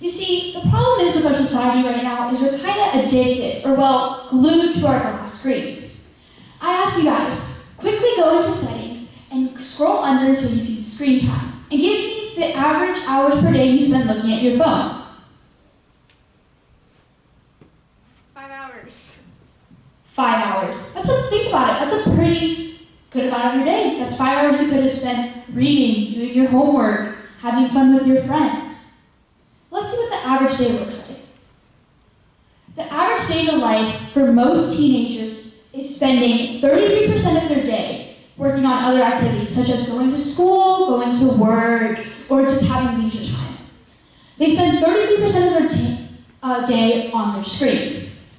You see, the problem is with our society right now is we're kind of addicted, or well, glued to our glass screens. I ask you guys, quickly go into settings and scroll under until you see the screen time, and give me the average hours per day you spend looking at your phone. 5 hours. 5 hours. Think about it. That's a pretty good amount of your day. That's 5 hours you could have spent reading, doing your homework, having fun with your friends. Let's see what the average day looks like. The average day in the life for most teenagers is spending 33% of their day working on other activities, such as going to school, going to work, or just having leisure time. They spend 33% of their day on their screens.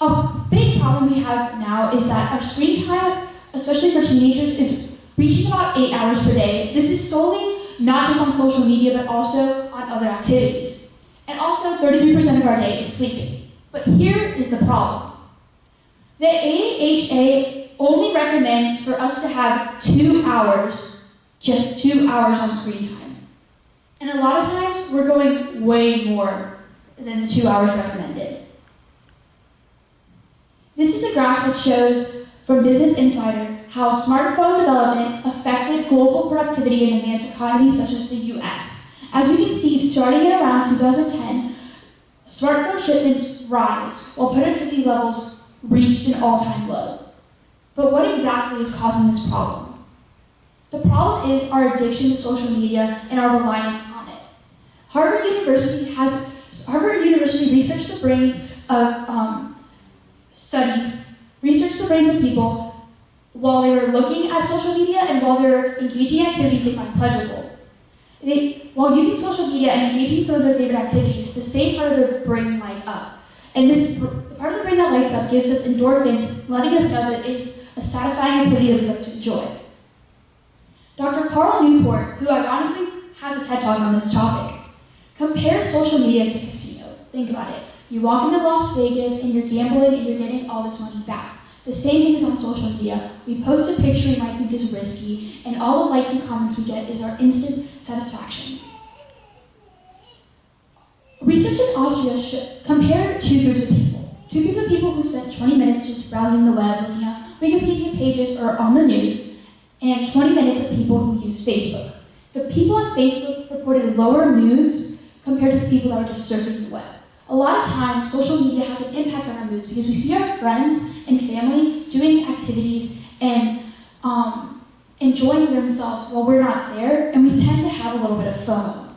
A big problem we have now is that our screen time, especially for teenagers, is reaching about 8 hours per day. This is solely not just on social media, but also on other activities. And also, 33% of our day is sleeping. But here is the problem. The AHA only recommends for us to have 2 hours, just 2 hours on screen time. And a lot of times, we're going way more than the 2 hours recommended. This is a graph that shows from Business Insider how smartphone development affected global productivity in advanced economies such as the US. As you can see, starting at around 2010, smartphone shipments rise while productivity levels reached an all-time low. But what exactly is causing this problem? The problem is our addiction to social media and our reliance on it. Harvard University researched the brains of people while they were looking at social media and while they were engaging in activities they find pleasurable. While using social media and engaging in some of their favorite activities, the same part of their brain light up. And the part of the brain that lights up gives us endorphins, letting us know that it's a satisfying activity that we like to enjoy. Dr. Carl Newport, who ironically has a TED Talk on this topic, compares social media to a casino. Think about it. You walk into Las Vegas and you're gambling and you're getting all this money back. The same thing is on social media. We post a picture we might think is risky, and all the likes and comments we get is our instant satisfaction. Research in Austria compared two groups of people. 2 groups of people who spent 20 minutes just browsing the web, looking at Wikipedia pages or on the news, and 20 minutes of people who use Facebook. The people on Facebook reported lower moods compared to the people that were just surfing the web. A lot of times, social media has an impact on our moods because we see our friends and family doing activities and enjoying themselves while we're not there, and we tend to have a little bit of FOMO.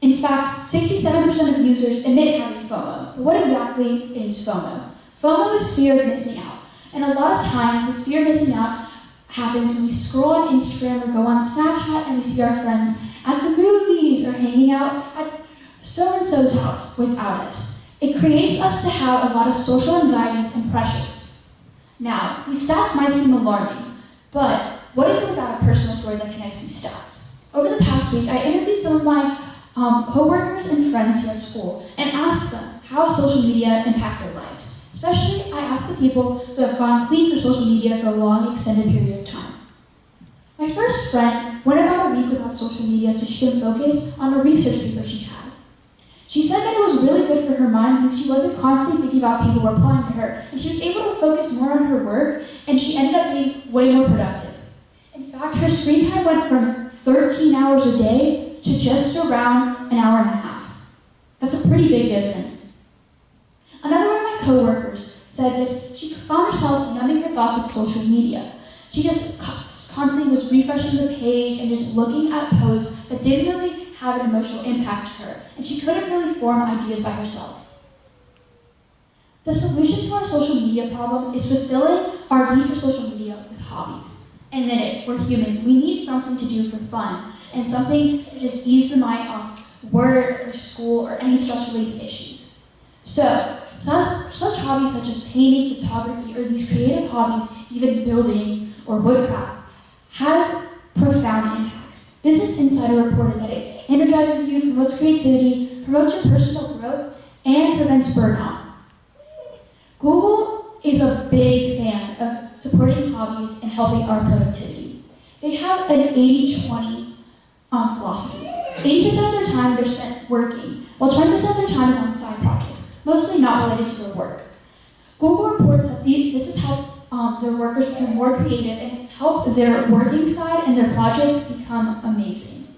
In fact, 67% of users admit having FOMO. But what exactly is FOMO? FOMO is fear of missing out. And a lot of times, this fear of missing out happens when we scroll on Instagram or go on Snapchat and we see our friends at the movies or hanging out at so-and-so's house without us. It creates us to have a lot of social anxieties and pressures. Now, these stats might seem alarming, but what is it about a personal story that connects these stats? Over the past week, I interviewed some of my co-workers and friends here at school and asked them how social media impact their lives. Especially, I asked the people who have gone clean for social media for a long, extended period of time. My first friend went about a week without social media so she could focus on a research paper she had. She said that it was really good for her mind because she wasn't constantly thinking about people replying to her, and she was able to focus more on her work, and she ended up being way more productive. In fact, her screen time went from 13 hours a day to just around an hour and a half. That's a pretty big difference. Another one of my coworkers said that she found herself numbing her thoughts with social media. She just constantly was refreshing the page and just looking at posts that didn't really have an emotional impact to her, and she couldn't really form ideas by herself. The solution to our social media problem is fulfilling our need for social media with hobbies. And in it, we're human. We need something to do for fun, and something to just ease the mind off work or school or any stress-related issues. So, such hobbies such as painting, photography, or these creative hobbies, even building or woodcraft, has profound impacts. Business Insider reported that it energizes you, promotes creativity, promotes your personal growth, and prevents burnout. Google is a big fan of supporting hobbies and helping our productivity. They have an 80-20 philosophy. 80% of their time they're spent working, while 20% of their time is on side projects, mostly not related to their work. Google reports that this has helped their workers become more creative, and it's helped their working side and their projects become amazing.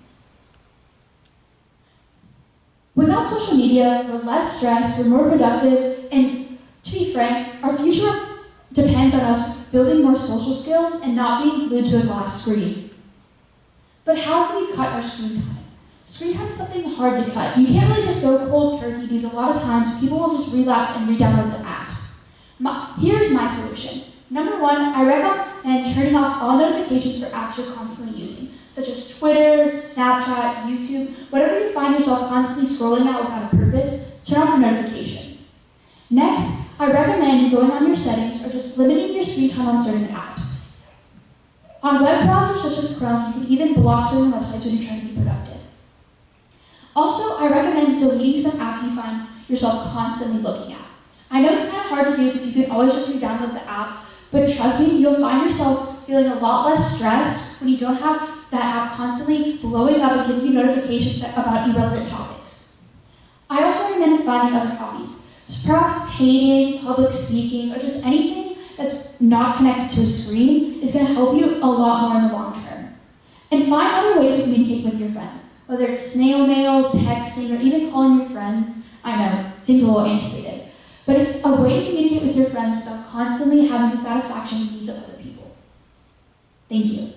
Without social media, we're less stressed, we're more productive, and to be frank, our future depends on us building more social skills and not being glued to a glass screen. But how can we cut our screen time? Screen time is something hard to cut. You can't really just go cold turkey because a lot of times people will just relapse and re-download the apps. Here's my solution. Number one, I recommend turning off all notifications for apps you're constantly using, such as Twitter, Snapchat, YouTube, whatever you find yourself constantly scrolling at without a purpose, turn off the notifications. Next, I recommend going on your settings or just limiting your screen time on certain apps. On web browsers such as Chrome, you can even block certain websites when you're trying to be productive. Also, I recommend deleting some apps you find yourself constantly looking at. I know it's kind of hard to do because you can always just re-download the app, but trust me, you'll find yourself feeling a lot less stressed when you don't have that app constantly blowing up and giving you notifications about irrelevant topics. I also recommend finding other hobbies. So perhaps painting, public speaking, or just anything that's not connected to a screen is going to help you a lot more in the long term. And find other ways to communicate with your friends, whether it's snail mail, texting, or even calling your friends. I know, seems a little antiquated, but it's a way to communicate with your friends without constantly having the satisfaction and needs of other people. Thank you.